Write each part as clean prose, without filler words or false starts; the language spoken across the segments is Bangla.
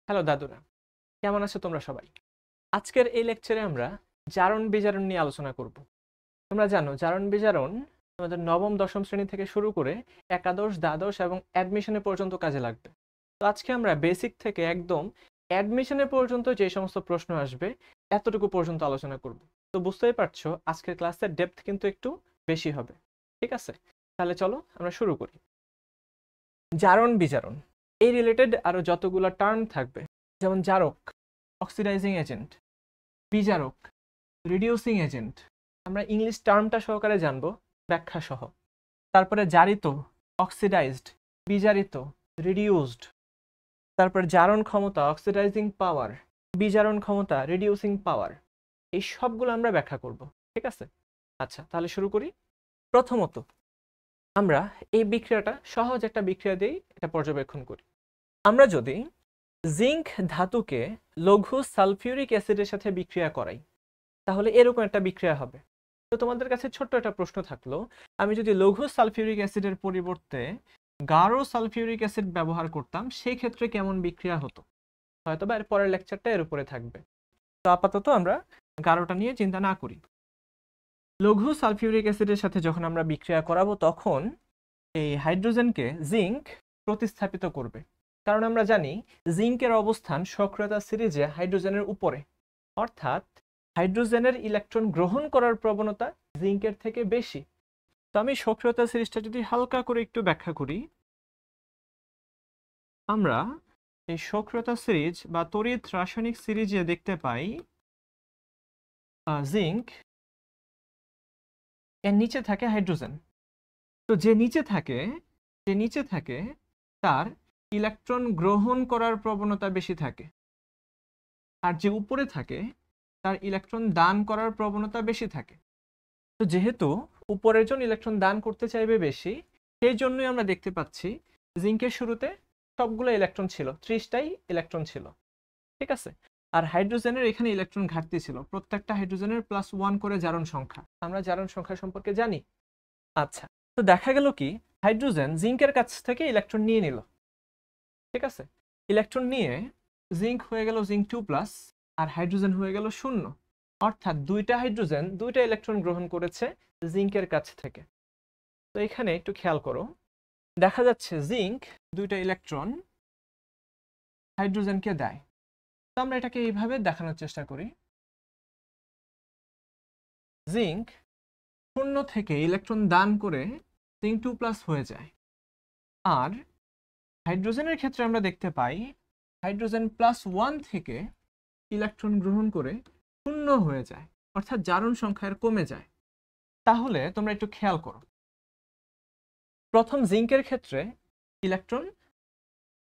হ্যালো দাদুরা, কেমন আছো তোমরা সবাই? আজকের এই লেকচারে আমরা জারণ বিজারণ নিয়ে আলোচনা করব। তোমরা জানো জারণ বিজারণ আমাদের নবম দশম শ্রেণী থেকে শুরু করে একাদশ দ্বাদশ এবং অ্যাডমিশনে পর্যন্ত কাজে লাগবে। তো আজকে আমরা বেসিক থেকে একদম অ্যাডমিশনে পর্যন্ত যে সমস্ত প্রশ্ন আসবে এতটুকু পর্যন্ত আলোচনা করব। তো বুঝতেই পারছো আজকের ক্লাসের ডেপথ কিন্তু একটু বেশি হবে। ঠিক আছে, তাহলে চলো আমরা শুরু করি। জারণ বিজারণ এই রিলেটেড আরো যতগুলো টার্ম থাকবে, যেমন জারক অক্সিডাইজিং এজেন্ট, বিজারক রিডিউসিং এজেন্ট, আমরা ইংলিশ টার্মটা সহকারে জানবো ব্যাখ্যা সহ। তারপরে জারিত অক্সিডাইজড, বিজারিত রিডিউসড, তারপরে জারণ ক্ষমতা অক্সিডাইজিং পাওয়ার, বিজারণ ক্ষমতা রিডিউসিং পাওয়ার, এই সবগুলো আমরা ব্যাখ্যা করব। ঠিক আছে, আচ্ছা তাহলে শুরু করি। প্রথমত আমরা এই বিক্রিয়াটা সহজ একটা বিক্রিয়া দিয়েই এটা পর্যবেক্ষণ করি। আমরা যদি জিঙ্ক ধাতুকে লঘু সালফিউরিক অ্যাসিডের সাথে বিক্রিয়া করাই তাহলে এরকম একটা বিক্রিয়া হবে। তো তোমাদের কাছে ছোট্ট একটা প্রশ্ন থাকলো, আমি যদি লঘু সালফিউরিক অ্যাসিডের পরিবর্তে গাঢ় সালফিউরিক অ্যাসিড ব্যবহার করতাম সেই ক্ষেত্রে কেমন বিক্রিয়া হতো? হয়তো বা এর পরের লেকচারটা এর উপরে থাকবে। তো আপাতত আমরা গাঢ়টা নিয়ে চিন্তা না করি। লঘু সালফিউরিক অ্যাসিডের সাথে যখন আমরা বিক্রিয়া করাবো তখন এই হাইড্রোজেনকে জিঙ্ক প্রতিস্থাপিত করবে, কারণ আমরা জানি জিঙ্কের অবস্থান সক্রিয়তা সিরিজে হাইড্রোজেনের উপরে, অর্থাৎ হাইড্রোজেনের ইলেকট্রন গ্রহণ করার প্রবণতা জিঙ্কের থেকে বেশি। তো আমি সক্রিয়তা সিরিজটা যদি হালকা করে একটু ব্যাখ্যা করি, আমরা এই সক্রিয়তা সিরিজ বা তড়িৎ রাসায়নিক সিরিজে দেখতে পাই জিঙ্ক এর নিচে থাকে হাইড্রোজেন। তো যে নিচে থাকে তার ইলেকট্রন গ্রহণ করার প্রবণতা বেশি থাকে, আর যে উপরে থাকে তার ইলেকট্রন দান করার প্রবণতা বেশি থাকে। তো যেহেতু উপরের জন ইলেকট্রন দান করতে চাইবে বেশি, সেই জন্যই আমরা দেখতে পাচ্ছি জিঙ্কের শুরুতে সবগুলো ইলেকট্রন ছিল, 30টাই ইলেকট্রন ছিল। ঠিক আছে, আর হাইড্রোজেনের এখানে ইলেকট্রন ঘাটতি ছিল। প্রত্যেকটা হাইড্রোজেনের +1 করে জারণ সংখ্যা, আমরা জারণ সংখ্যা সম্পর্কে জানি। আচ্ছা, তো দেখা গেল কি হাইড্রোজেন জিঙ্কের কাছ থেকে ইলেকট্রন নিয়ে নিল। ঠিক আছে, ইলেকট্রন নিয়ে জিঙ্ক হয়ে গেল জিঙ্ক 2+, আর হাইড্রোজেন হয়ে গেল 0, অর্থাৎ দুইটা হাইড্রোজেন দুইটা ইলেকট্রন গ্রহণ করেছে জিঙ্কের কাছ থেকে। তো এখানে একটু খেয়াল করো, দেখা যাচ্ছে জিঙ্ক দুইটা ইলেকট্রন হাইড্রোজেনকে দেয়। তো আমরা এটাকে এইভাবে দেখানোর চেষ্টা করি, জিঙ্ক 0 থেকে ইলেকট্রন দান করে জিঙ্ক 2+ হয়ে যায়। আর হাইড্রোজেনের ক্ষেত্রে আমরা দেখতে পাই হাইড্রোজেন +1 থেকে ইলেকট্রন গ্রহণ করে 0 হয়ে যায়, অর্থাৎ জারণ সংখ্যা এর কমে যায়। তাহলে তোমরা একটু খেয়াল করো, প্রথম জিঙ্কের ক্ষেত্রে ইলেকট্রন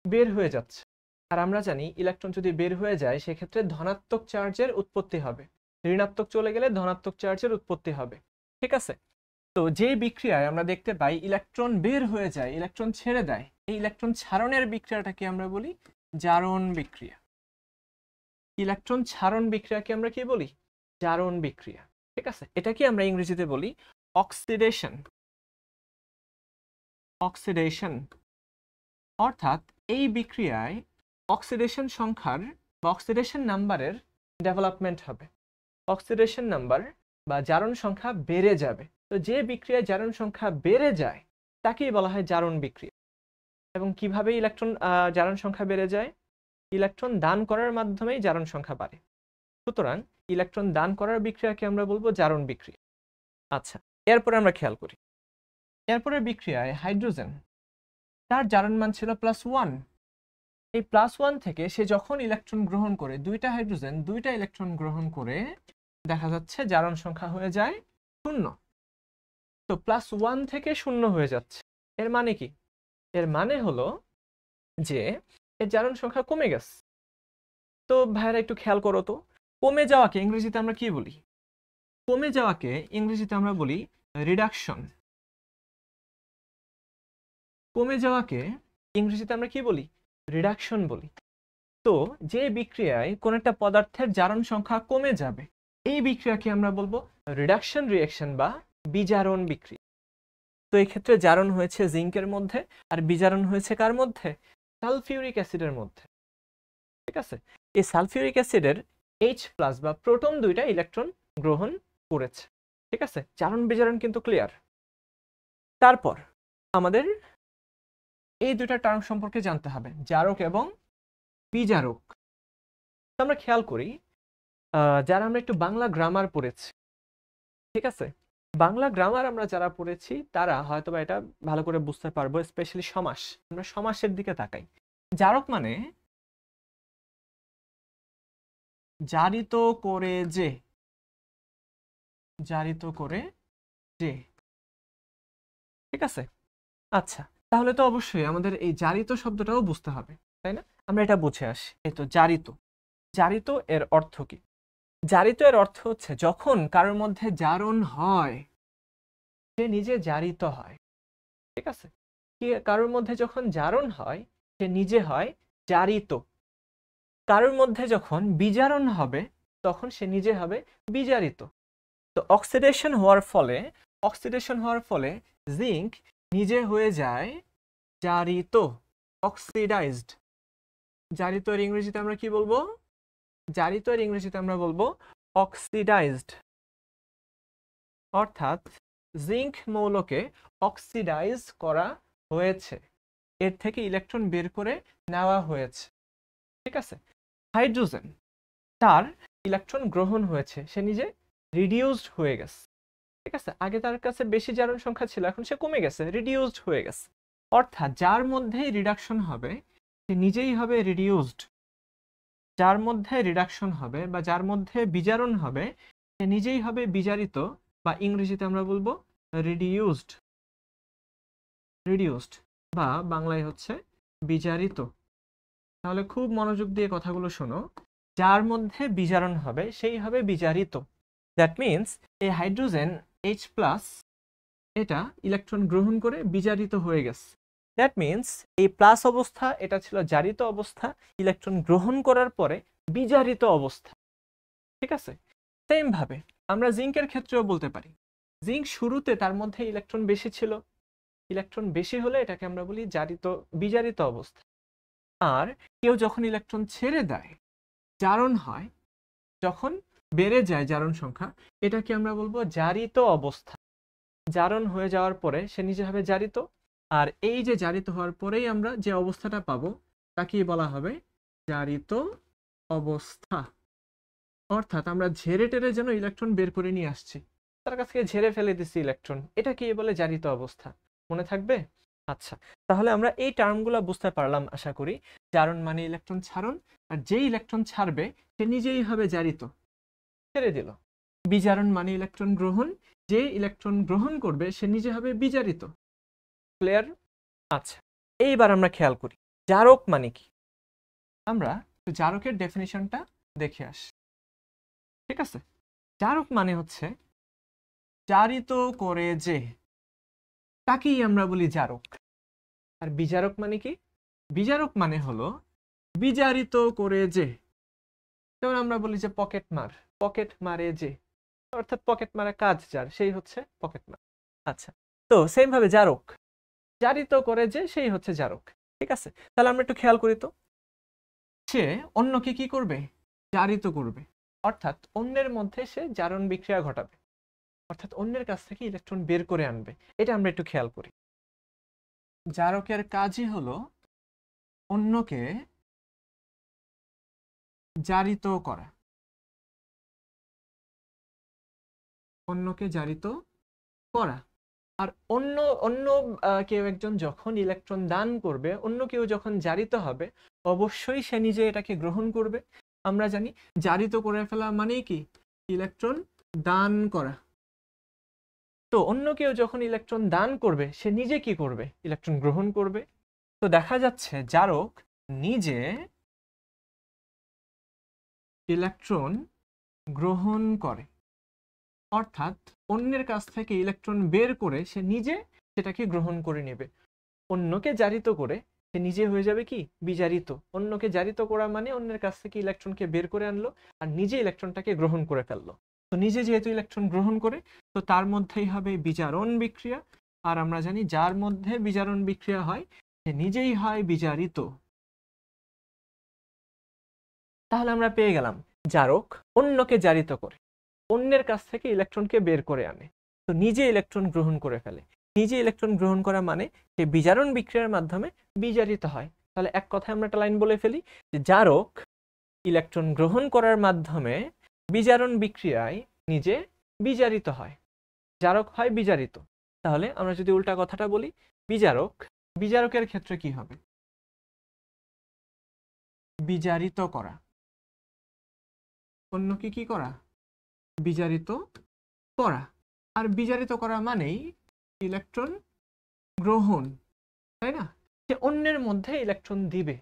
বের হয়ে যাচ্ছে, আর আমরা জানি ইলেকট্রন যদি বের হয়ে যায় সেক্ষেত্রে ধনাত্মক চার্জের উৎপত্তি হবে, ঋণাত্মক চলে গেলে ধনাত্মক চার্জের উৎপত্তি হবে। ঠিক আছে, তো যে বিক্রিয়ায় আমরা দেখতে পাই ইলেকট্রন বের হয়ে যায়, ইলেকট্রন ছেড়ে দেয়, এই ইলেকট্রন ছাড়নের বিক্রিয়াটাকে আমরা বলি জারণ বিক্রিয়া। ইলেকট্রন ছাড়ন বিক্রিয়াকে আমরা কি বলি? জারণ বিক্রিয়া। ঠিক আছে, এটাকে আমরা ইংরেজিতে বলি অক্সিডেশন। অক্সিডেশন অর্থাৎ এই বিক্রিয়ায় অক্সিডেশন সংখ্যার বা অক্সিডেশন নাম্বারের ডেভেলপমেন্ট হবে, অক্সিডেশন নাম্বার বা জারণ সংখ্যা বেড়ে যাবে। তো যে বিক্রিয়ায় জারণ সংখ্যা বেড়ে যায় তাকেই বলা হয় জারণ বিক্রিয়া। এবং কিভাবে ইলেকট্রন জারণ সংখ্যা বেড়ে যায়? ইলেকট্রন দান করার মাধ্যমেই জারণ সংখ্যা বাড়ে। সুতরাং ইলেকট্রন দান করার বিক্রিয়াকে আমরা বলবো জারণ বিক্রিয়া। আচ্ছা, এরপরে আমরা খেয়াল করি, এরপরের বিক্রিয়ায় হাইড্রোজেন তার জারণ মান ছিল +1। এই +1 থেকে সে যখন ইলেকট্রন গ্রহণ করে, দুইটা হাইড্রোজেন দুইটা ইলেকট্রন গ্রহণ করে, দেখা যাচ্ছে জারণ সংখ্যা হয়ে যায় 0। তো +1 থেকে 0 হয়ে যাচ্ছে, এর মানে কি? এর মানে হলো যে এর জারণ সংখ্যা কমে গেছে। তো ভাইরা একটু খেয়াল করো তো, কমে যাওয়াকে ইংরেজিতে আমরা কি বলি? কমে যাওয়াকে ইংরেজিতে আমরা বলি রিডাকশন। কমে যাওয়াকে ইংরেজিতে আমরা কি বলি? রিডাকশন বলি। তো যে বিক্রিয়ায় কোন একটা পদার্থের জারণ সংখ্যা কমে যাবে এই বিক্রিয়াকে আমরা বলবো রিডাকশন রিঅ্যাকশন বা বিজারণ বিক্রিয়া। তো এই ক্ষেত্রে জারণ হয়েছে জিঙ্কের মধ্যে আর বিজারণ হয়েছে কার মধ্যে? সালফিউরিক অ্যাসিডের মধ্যে। ঠিক আছে, এই সালফিউরিক অ্যাসিডের H+ বা প্রোটন দুইটা ইলেকট্রন গ্রহণ করেছে। ঠিক আছে, জারণ বিজারণ কিন্তু ক্লিয়ার। তারপর আমাদের এই দুইটা টার্ম সম্পর্কে জানতে হবে, জারক এবং বিজারক। তো আমরা খেয়াল করি, যারা আমরা একটু বাংলা গ্রামার পড়েছি, ঠিক আছে, বাংলা গ্রামার আমরা যারা পড়েছি তারা হয়তোবা এটা ভালো করে বুঝতে পারবো, স্পেশালি সমাস। আমরা সমাসের দিকে তাকাই। জারক মানে জারিত করে যে, জারিত করে যে। ঠিক আছে, আচ্ছা, তাহলে তো অবশ্যই আমাদের এই জারিত শব্দটাও বুঝতে হবে, তাই না? আমরা এটা বুঝে আসি। এই তো জারিত, জারিত এর অর্থ কি? জারিত এর অর্থ হচ্ছে যখন কারোর মধ্যে জারণ হয়, সে নিজে জারিত হয়। ঠিক আছে, কি কারোর মধ্যে যখন জারণ হয় সে নিজে হয় জারিত। কারোর মধ্যে যখন বিজারণ হবে তখন সে নিজে হবে বিজারিত। তো অক্সিডেশন হওয়ার ফলে জিঙ্ক নিজে হয়ে যায় জারিত, অক্সিডাইজড। জারিত এর ইংরেজিতে আমরা কি বলবো? জারিত এর ইংরেজিতে আমরা বলবো অক্সিডাইজড। অর্থাৎ জিঙ্ক মৌলকে অক্সিডাইজ করা হয়েছে, এর থেকে ইলেকট্রন বের করে নেওয়া হয়েছে। ঠিক আছে, হাইড্রোজেন, তার ইলেকট্রন গ্রহণ হয়েছে, সে নিজে রিডিউসড হয়ে গেছে। ঠিক আছে, আগে তার কাছে বেশি জারণ সংখ্যা ছিল, এখন সে কমে গেছে, রিডিউসড হয়ে গেছে। অর্থাৎ যার মধ্যে রিডাকশন হবে সে নিজেই হবে রিডিউসড। যার মধ্যে রিডাকশন হবে বা যার মধ্যে বিজারণ হবে সে নিজেই হবে বিজারিত, বা ইংরেজিতে আমরা বলবো রিডিউসড, রিডিউসড বা বাংলায় হচ্ছে বিজারিত। তাহলে খুব মনোযোগ দিয়ে কথাগুলো শোনো। যার মধ্যে বিজারণ হবে সেই হবে বিজারিত। দ্যাট মিন্স এই হাইড্রোজেন H+ এটা ইলেকট্রন গ্রহণ করে বিজারিত হয়ে গেছে। দ্যাট মিন্স এই প্লাস অবস্থা এটা ছিল জারিত অবস্থা, ইলেকট্রন গ্রহণ করার পরে বিজারিত অবস্থা। ঠিক আছে, সেম ভাবে আমরা জিঙ্কের ক্ষেত্রেও বলতে পারি। জিঙ্ক শুরুতে তার মধ্যে ইলেকট্রন বেশি ছিল, ইলেকট্রন বেশি হলে এটাকে আমরা বলি জারিত, বিজারিত অবস্থা। আর কেউ যখন ইলেকট্রন ছেড়ে দেয়, জারণ হয়, যখন বেড়ে যায় জারণ সংখ্যা, এটাকে আমরা বলবো জারিত অবস্থা। জারণ হয়ে যাওয়ার পরে সে নিজে হবে জারিত, আর এই যে জারিত হওয়ার পরেই আমরা যে অবস্থাটা পাবো তাকেই বলা হবে জারিত অবস্থা। অর্থাৎ আমরা ঝেড়ে টেরে যেন ইলেকট্রন বের করে নিয়ে আসছি, তার কাছ থেকে ঝেড়ে ফেলে দিচ্ছি ইলেকট্রন, এটাকেই বলে জারিত অবস্থা। মনে থাকবে? আচ্ছা, তাহলে আমরা এই টার্মগুলো বুঝতে পারলাম আশা করি। জারণ মানে ইলেকট্রন ছাড়ন, আর যে ইলেকট্রন ছাড়বে সে নিজেই হবে জারিত, ছেড়ে দিল। বিজারণ মানে ইলেকট্রন গ্রহণ, যে ইলেকট্রন গ্রহণ করবে সে নিজে হবে বিজারিত। ক্লিয়ার? আচ্ছা, এইবার আমরা খেয়াল করি জারক মানে কি। আমরা জারকের ডেফিনিশনটা দেখে আসি। ঠিক আছে, জারক মানে হচ্ছে জারিত করে যে, তাকেই আমরা বলি জারক। আর বিজারক মানে কি? বিজারক মানে হলো বিজারিত করে যে। যেমন আমরা বলি যে পকেট মার, পকেট মারে যে, অর্থাৎ পকেট মারা কাজ যার, সেই হচ্ছে পকেট মার। আচ্ছা, তো সেম ভাবে জারক, জারিত করে যে সেই হচ্ছে জারক। ঠিক আছে, তাহলে আমরা একটু খেয়াল করি তো, সে অন্যকে কি করবে? জারিত করবে, অর্থাৎ অন্যের মধ্যে সে জারণ বিক্রিয়া ঘটাবে, অর্থাৎ অন্যের কাছ থেকে ইলেকট্রন বের করে আনবে। এটা আমরা একটু খেয়াল করি। জারকের কাজই হলো অন্যকে জারিত করা, অন্যকে জারিত করা। আর অন্য অন্য কেউ একজন যখন ইলেকট্রন দান করবে, অন্য কেউ যখন জারিত হবে, অবশ্যই সে নিজে এটাকে গ্রহণ করবে। আমরা জানি জারিত করে ফেলা মানেই কি? ইলেকট্রন দান করা। তো অন্য কেউ যখন ইলেকট্রন দান করবে সে নিজে কি করবে? ইলেকট্রন গ্রহণ করবে। তো দেখা যাচ্ছে জারক নিজে ইলেকট্রন গ্রহণ করে, অর্থাৎ অন্যের কাছ থেকে ইলেকট্রন বের করে সে নিজে সেটাকে গ্রহণ করে নেবে। অন্যকে জারিত করে সে নিজে হয়ে যাবে কি? বিজারিত। অন্যকে জারিত করা মানে অন্যের কাছ থেকে ইলেকট্রনকে বের করে আনলো আর নিজে ইলেকট্রনটাকে গ্রহণ করে ফেললো। তো নিজে যেহেতু ইলেকট্রন গ্রহণ করে, তো তার মধ্যেই হবে বিজারণ বিক্রিয়া। আর আমরা জানি যার মধ্যে বিজারণ বিক্রিয়া হয় সে নিজেই হয় বিজারিত। তাহলে আমরা পেয়ে গেলাম জারক অন্যকে জারিত করে, অন্যের কাছ থেকে ইলেকট্রনকে বের করে আনে, তো নিজে ইলেকট্রন গ্রহণ করে ফেলে। নিজে ইলেকট্রন গ্রহণ করা মানে সে বিজারণ বিক্রিয়ার মাধ্যমে বিজারিত হয়। তাহলে এক কথায় আমরা একটা লাইন বলে ফেলি যে জারক ইলেকট্রন গ্রহণ করার মাধ্যমে বিজারণ বিক্রিয়ায় নিজে বিজারিত হয়, জারক হয় বিজারিত। তাহলে আমরা যদি উল্টা কথাটা বলি, বিজারক, বিজারকের ক্ষেত্রে কি হবে? বিজারিত করা। অন্যকে কি করা? বিজারিত করা। আর বিজারিত করা মানেই ইলেকট্রন গ্রহণ, তাই না? সে অন্যের মধ্যে ইলেকট্রন দিবে,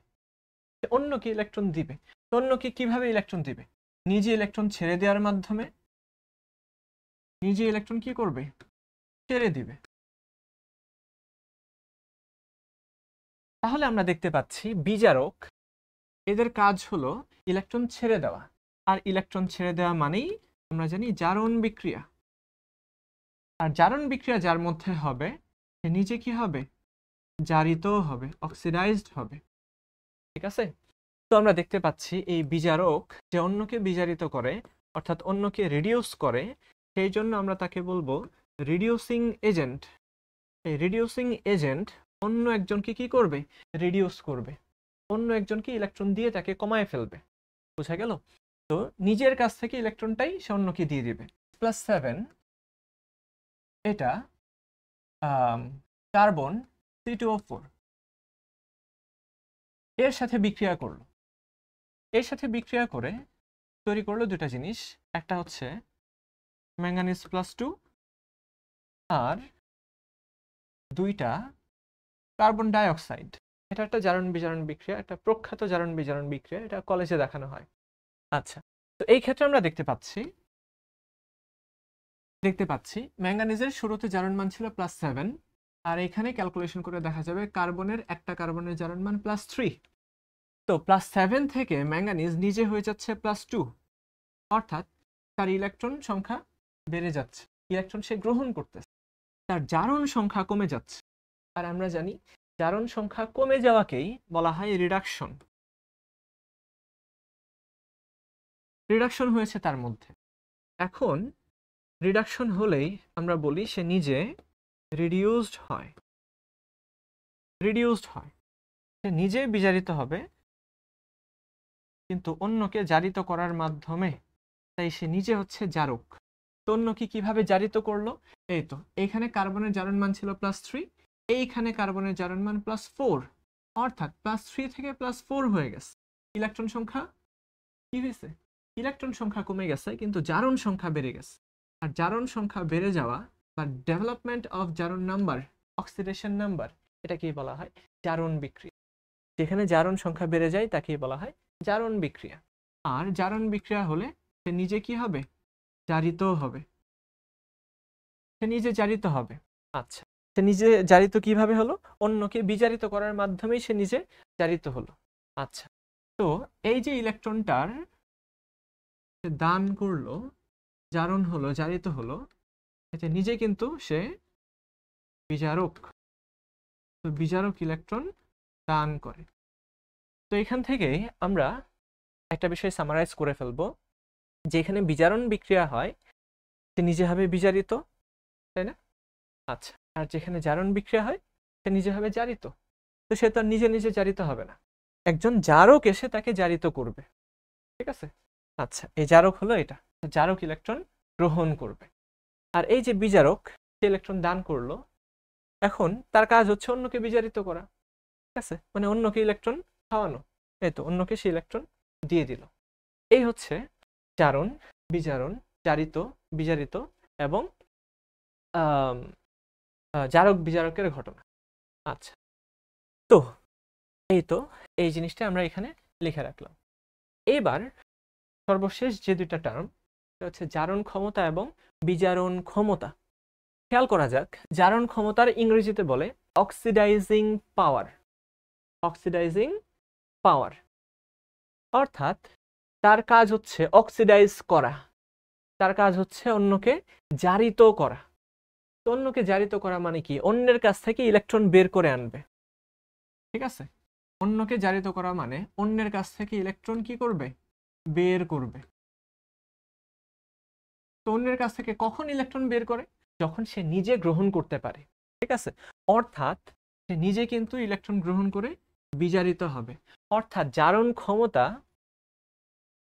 সে অন্যকে ইলেকট্রন দিবে। অন্যকে কিভাবে ইলেকট্রন দিবে? নিজে ইলেকট্রন ছেড়ে দেওয়ার মাধ্যমে। নিজে ইলেকট্রন কি করবে? ছেড়ে দিবে। তাহলে আমরা দেখতে পাচ্ছি বিজারক এদের কাজ হলো ইলেকট্রন ছেড়ে দেওয়া, আর ইলেকট্রন ছেড়ে দেওয়া মানেই আমরা জানি জারণ বিক্রিয়া। আর জারণ বিক্রিয়া যার মধ্যে হবে সে নিজে কি হবে? জারিত হবে, অক্সিডাইজড হবে। ঠিক আছে? তো আমরা দেখতে পাচ্ছি এই বিজারক যে অন্যকে বিজারিত করে, অর্থাৎ অন্যকে রিডিউস করে, সেই জন্য আমরা তাকে বলবো রিডিউসিং এজেন্ট। এই রিডিউসিং এজেন্ট অন্য একজনকে কি করবে? রিডিউস করবে, অন্য একজনকে ইলেকট্রন দিয়ে তাকে কমায় ফেলবে। বোঝা গেল? তো নিজের কাছ থেকে ইলেকট্রনটাই সে অন্যকে দিয়ে দিবে। +7 এটা কার্বন C2O4 এর সাথে বিক্রিয়া করলো। এর সাথে বিক্রিয়া করে তৈরি করলো দুটা জিনিস, একটা হচ্ছে ম্যাঙ্গানিজ +2 আর দুইটা কার্বন ডাইঅক্সাইড। এটা একটা জারণ বিজারণ বিক্রিয়া, একটা প্রখ্যাত জারণ বিজারণ বিক্রিয়া, এটা কলেজে দেখানো হয়। আচ্ছা, তো এই ক্ষেত্রে আমরা দেখতে পাচ্ছি ম্যাঙ্গানিজের শুরুতে জারণ মান ছিল +7, আর এখানে ক্যালকুলেশন করে দেখা যাবে কার্বনের একটা কার্বনের জারণ মান +3। তো +7 থেকে ম্যাঙ্গানিজ নিজে হয়ে যাচ্ছে +2, অর্থাৎ তার ইলেকট্রন সংখ্যা বেড়ে যাচ্ছে, ইলেকট্রন সে গ্রহণ করতেছে, তার জারণ সংখ্যা কমে যাচ্ছে। আর আমরা জানি জারণ সংখ্যা কমে যাওয়াকেই বলা হয় রিডাকশন। রিডাকশন হয়েছে তার মধ্যে। এখন রিডাকশন হলেই আমরা বলি সে নিজে রিডিউসড হয়। রিডিউসড হয়, সে নিজে বিজারিত হবে কিন্তু অন্যকে জারিত করার মাধ্যমে, তাই সে নিজে হচ্ছে জারক। তো অন্যকে কিভাবে জারিত করলো? এই তো এইখানে কার্বনের জারণ মান ছিল +3, এইখানে কার্বনের জারণ মান +4, অর্থাৎ +3 থেকে +4 হয়ে গেছে। ইলেকট্রন সংখ্যা কি হয়েছে? ইলেকট্রন সংখ্যা কমে গেছে কিন্তু জারণ সংখ্যা বেড়ে গেছে। আর জারণ সংখ্যা বেড়ে যাওয়া বা ডেভেলপমেন্ট অফ জারণ নাম্বার, অক্সিডেশন নাম্বার, এটাকেই বলা হয় জারণ বিক্রিয়া। যেখানে জারণ সংখ্যা বেড়ে যায় তাকেই বলা হয় জারণ বিক্রিয়া। আর জারণ বিক্রিয়া হলে সে নিজে কি হবে? জারিত হবে। সে নিজে জারিত হবে। আচ্ছা, সে নিজে জারিত কিভাবে হলো? অন্যকে বিজারিত করার মাধ্যমেই সে নিজে জারিত হলো। আচ্ছা, তো এই যে ইলেকট্রনটার দান করলো, জারণ হলো, জারিত হলো, এতে নিজে কিন্তু সে বিজারক। তো বিজারক ইলেকট্রন দান করে। তো এখান থেকে আমরা একটা বিষয় সামারাইজ করে ফেলবো, যে এখানে বিজারণ বিক্রিয়া হয় সে নিজে হবে বিজারিত, তাই না? আচ্ছা, আর যেখানে জারণ বিক্রিয়া হয় সে নিজে হবে জারিত। তো সে তো নিজে নিজে জারিত হবে না, একজন জারক এসে তাকে জারিত করবে। ঠিক আছে? আচ্ছা, এই জারক হলো এটা, জারক ইলেকট্রন গ্রহণ করবে। আর এই যে বিজারক, সে ইলেকট্রন দান করলো, এখন তার কাজ হচ্ছে অন্যকে বিজারিত করা। ঠিক আছে? মানে অন্যকে ইলেকট্রন খাওয়ানো। এই তো অন্যকে সে ইলেকট্রন দিয়ে দিল। এই হচ্ছে জারণ, বিজারণ, জারিত, বিজারিত এবং জারক বিজারকের ঘটনা। আচ্ছা, তো এই জিনিসটা আমরা এখানে লিখে রাখলাম। এবার সর্বশেষ যে দুইটা টার্ম, সেটা হচ্ছে জারণ ক্ষমতা এবং বিজারণ ক্ষমতা। খেয়াল করা যাক, জারণ ক্ষমতার ইংরেজিতে বলে অক্সিডাইজিং পাওয়ার। অক্সিডাইজিং পাওয়ার অর্থাৎ তার কাজ হচ্ছে অক্সিডাইজ করা, তার কাজ হচ্ছে অন্যকে জারিত করা। তো অন্যকে জারিত করা মানে কি? অন্যের কাছ থেকে ইলেকট্রন বের করে আনবে। ঠিক আছে? অন্যকে জারিত করা মানে অন্যের কাছ থেকে ইলেকট্রন কি করবে? বের করবে। তো অন্যের কাছ থেকে কখন ইলেকট্রন বের করে? যখন সে নিজে গ্রহণ করতে পারে। ঠিক আছে, অর্থাৎ সে নিজে কিন্তু ইলেকট্রন গ্রহণ করে বিজারিত হবে। অর্থাৎ জারণ ক্ষমতা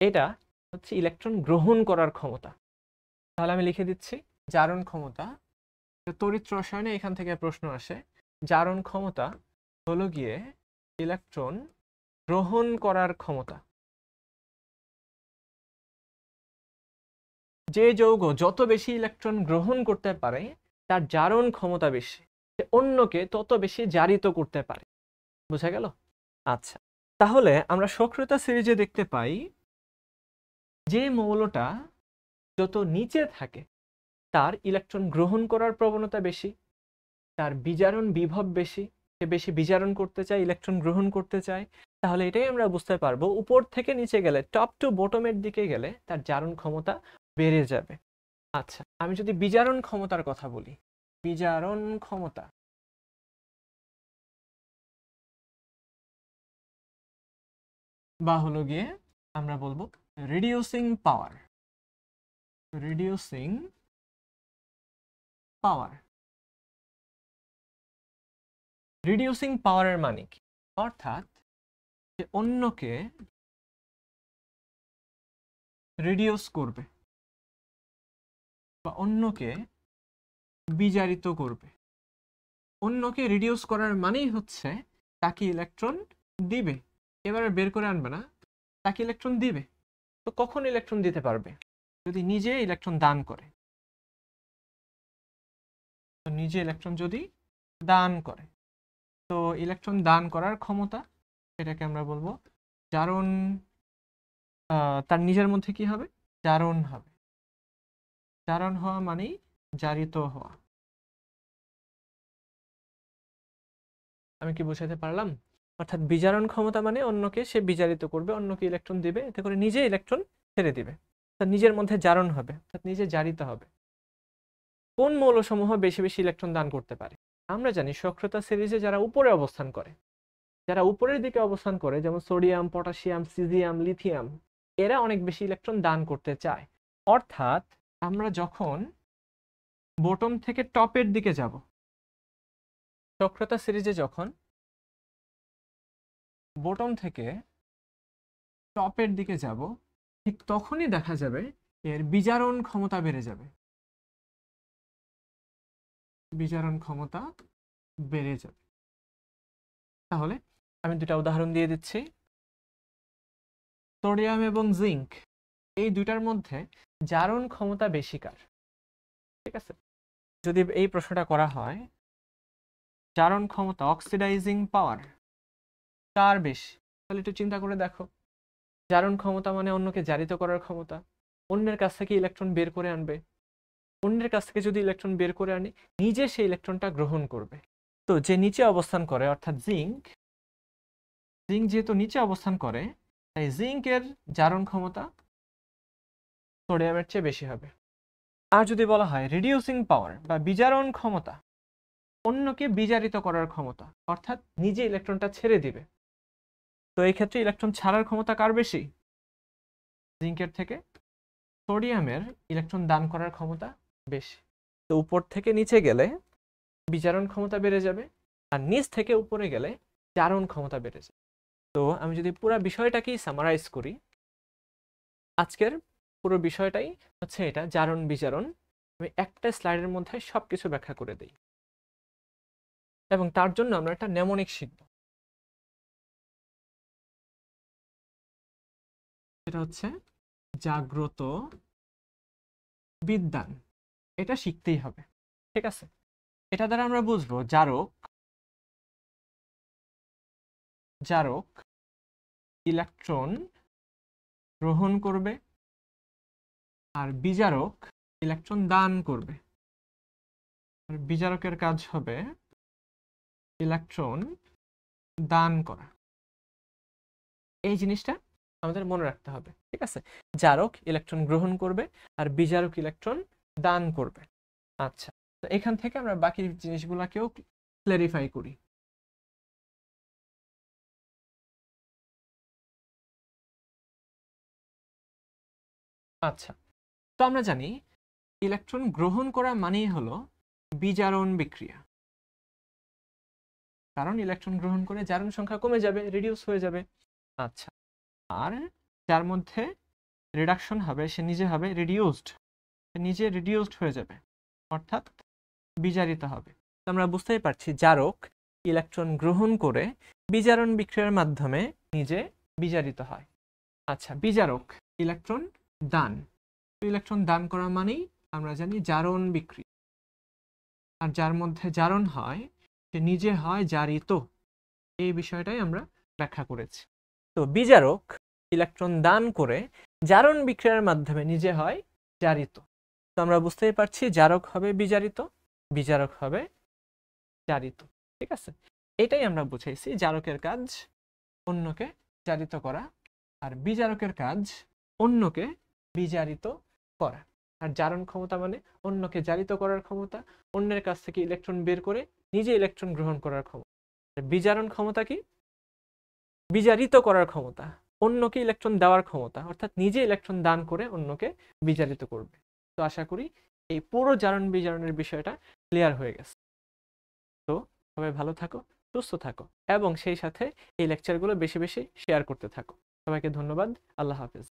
এটা হচ্ছে ইলেকট্রন গ্রহণ করার ক্ষমতা। তাহলে আমি লিখে দিচ্ছি জারণ ক্ষমতা। তড়িৎ রসায়নে এখান থেকে প্রশ্ন আসে, জারণ ক্ষমতা হলো গিয়ে ইলেকট্রন গ্রহণ করার ক্ষমতা। যে যৌগ যত বেশি ইলেকট্রন গ্রহণ করতে পারে তার জারণ ক্ষমতা বেশি, সে অন্যকে তত বেশি জারিত করতে পারে। বোঝা গেল? আচ্ছা, তাহলে আমরা সক্রিয়তা সিরিজে দেখতে পাই যে মৌলটা যত নিচে থাকে তার ইলেকট্রন গ্রহণ করার প্রবণতা বেশি, তার বিজারণ বিভব বেশি, সে বেশি বিজারণ করতে চায়, ইলেকট্রন গ্রহণ করতে চায়। তাহলে এটাই আমরা বুঝতে পারবো উপর থেকে নিচে গেলে, টপ টু বটমের দিকে গেলে তার জারণ ক্ষমতা বেড়ে যাবে। আচ্ছা, আমি যদি বিজারণ ক্ষমতার কথা বলি, বিজারণ ক্ষমতা বা হলো গিয়ে আমরা বলবো রিডিউসিং পাওয়ার। রিডিউসিং পাওয়ার, রিডিউসিং পাওয়ারের মানে কি? অর্থাৎ যে অন্যকে রিডিউস করবে বা অন্যকে বিজারিত করবে। অন্যকে রিডিউস করার মানেই হচ্ছে তাকে ইলেকট্রন দিবে, এবারে বের করে আনবে না, তাকে ইলেকট্রন দিবে। তো কখন ইলেকট্রন দিতে পারবে? যদি নিজে ইলেকট্রন দান করে। তো নিজে ইলেকট্রন যদি দান করে, তো ইলেকট্রন দান করার ক্ষমতা, এটাকে আমরা বলবো জারণ। তার নিজের মধ্যে কি হবে? জারণ হবে। জারণ হওয়া মানেই জারিত হওয়া। আমি কি বুঝাতে পারলাম? অর্থাৎ বিজারণ ক্ষমতা মানে অন্যকে সে বিজারিত করবে, অন্যকে ইলেকট্রন দিবে, এতে করে নিজে ইলেকট্রন ছেড়ে দিবে। তার নিজের মধ্যে জারণ হবে, অর্থাৎ নিজে জারিত হবে। কোন মৌলসমূহ বেশি বেশি ইলেকট্রন দান করতে পারে? আমরা জানি সক্রিয়তা সিরিজে যারা উপরে অবস্থান করে, যারা উপরের দিকে অবস্থান করে, যেমন সোডিয়াম, পটাশিয়াম, সিজিয়াম, লিথিয়াম, এরা অনেক বেশি ইলেকট্রন দান করতে চায়। অর্থাৎ আমরা যখন বটম থেকে টপের দিকে যাব, সক্রিয়তা সিরিজে যখন বটম থেকে টপের দিকে যাব, ঠিক তখনই দেখা যাবে এর বিজারণ ক্ষমতা বেড়ে যাবে। বিজারণ ক্ষমতা বেড়ে যাবে। তাহলে আমি দুটা উদাহরণ দিয়ে দিচ্ছি। সোডিয়াম এবং জিঙ্ক, এই দুটার মধ্যে জারণ ক্ষমতা বেশি কার? ঠিক আছে, যদি এই প্রশ্নটা করা হয়, জারণ ক্ষমতা, অক্সিডাইজিং পাওয়ার কার বেশি, তাহলে একটু চিন্তা করে দেখো। জারণ ক্ষমতা মানে অন্যকে জারিত করার ক্ষমতা, অন্যের কাছ থেকে ইলেকট্রন বের করে আনবে। অন্যের কাছ থেকে যদি ইলেকট্রন বের করে আনে, নিজে সেই ইলেকট্রনটা গ্রহণ করবে। তো যে নিচে অবস্থান করে, অর্থাৎ জিঙ্ক, জিঙ্ক যেহেতু নিচে অবস্থান করে, তাই জিঙ্কের জারণ ক্ষমতা সোডিয়ামের চেয়ে বেশি হবে। আর যদি বলা হয় রিডিউসিং পাওয়ার বা বিজারণ ক্ষমতা, অন্যকে বিজারিত করার ক্ষমতা, অর্থাৎ নিজে ইলেকট্রনটা ছেড়ে দিবে, তো এই ক্ষেত্রে ইলেকট্রন ছাড়ার ক্ষমতা কার বেশি? জিঙ্কের থেকে সোডিয়ামের ইলেকট্রন দান করার ক্ষমতা বেশি। তো উপর থেকে নিচে গেলে বিজারণ ক্ষমতা বেড়ে যাবে, আর নিচ থেকে উপরে গেলে জারণ ক্ষমতা বেড়ে যাবে। তো আমি যদি পুরো বিষয়টাকেই সামারাইজ করি, আজকের পুরো বিষয়টাই হচ্ছে এটা, জারণ বিজারণ। আমি একটা স্লাইডের মধ্যে সবকিছু ব্যাখ্যা করে দিই, এবং তার জন্য আমরা একটা নেমোনিক শিখব। সেটা হচ্ছে জাগ্রত বিদ্যান। এটা শিখতেই হবে। ঠিক আছে, এটা দ্বারা আমরা বুঝবো জারক, জারক ইলেকট্রন গ্রহণ করবে আর বিজারক ইলেকট্রন দান করবে। আর বিজারকের কাজ হবে ইলেকট্রন দান করা। এই জিনিসটা আমাদের মনে রাখতে হবে। ঠিক আছে, জারক ইলেকট্রন গ্রহণ করবে আর বিজারক ইলেকট্রন দান করবে। আচ্ছা, তো এখান থেকে আমরা বাকি জিনিসগুলোকেও ক্লারিফাই করি। আচ্ছা, তো আমরা জানি ইলেকট্রন গ্রহণ করা মানেই হলো বিজারণ বিক্রিয়া, কারণ ইলেকট্রন গ্রহণ করে জারণ সংখ্যা কমে যাবে, রিডিউস হয়ে যাবে। আচ্ছা, আর যার মধ্যে রিডাকশন হবে সে নিজে হবে রিডিউসড, নিজে রিডিউসড হয়ে যাবে, অর্থাৎ বিজারিত হবে। আমরা বুঝতেই পারছি জারক ইলেকট্রন গ্রহণ করে বিজারণ বিক্রিয়ার মাধ্যমে নিজে বিজারিত হয়। আচ্ছা, বিজারক ইলেকট্রন দান, ইলেকট্রন দান করা মানেই আমরা জানি জারণ বিক্রিয়া, আর যার মধ্যে জারণ হয় সে নিজে হয় জারিত, এই বিষয়টাই আমরা ব্যাখ্যা করেছি। তো বিজারক ইলেকট্রন দান করে জারণ বিক্রিয়ার মাধ্যমে নিজে হয় জারিত। তো আমরা বুঝতেই পারছি জারক হবে বিজারিত, বিজারক হবে জারিত। ঠিক আছে, এটাই আমরা বুঝাইছি, জারকের কাজ অন্যকে জারিত করা, আর বিজারকের কাজ অন্যকে বিজারিত করা। আর জারণ ক্ষমতা মানে অন্যকে জারিত করার ক্ষমতা, অন্যের কাছ থেকে ইলেকট্রন বের করে নিজে ইলেকট্রন গ্রহণ করার ক্ষমতা। বিজারণ ক্ষমতা কি? বিজারিত করার ক্ষমতা, অন্যকে ইলেকট্রন দেওয়ার ক্ষমতা, অর্থাৎ নিজে ইলেকট্রন দান করে অন্যকে বিজারিত করবে। তো আশা করি এই পুরো জারণ বিজারণের বিষয়টা ক্লিয়ার হয়ে গেছে। তো সবাই ভালো থাকো, সুস্থ থাকো, এবং সেই সাথে এই লেকচারগুলো বেশি বেশি শেয়ার করতে থাকো। সবাইকে ধন্যবাদ। আল্লাহ হাফেজ।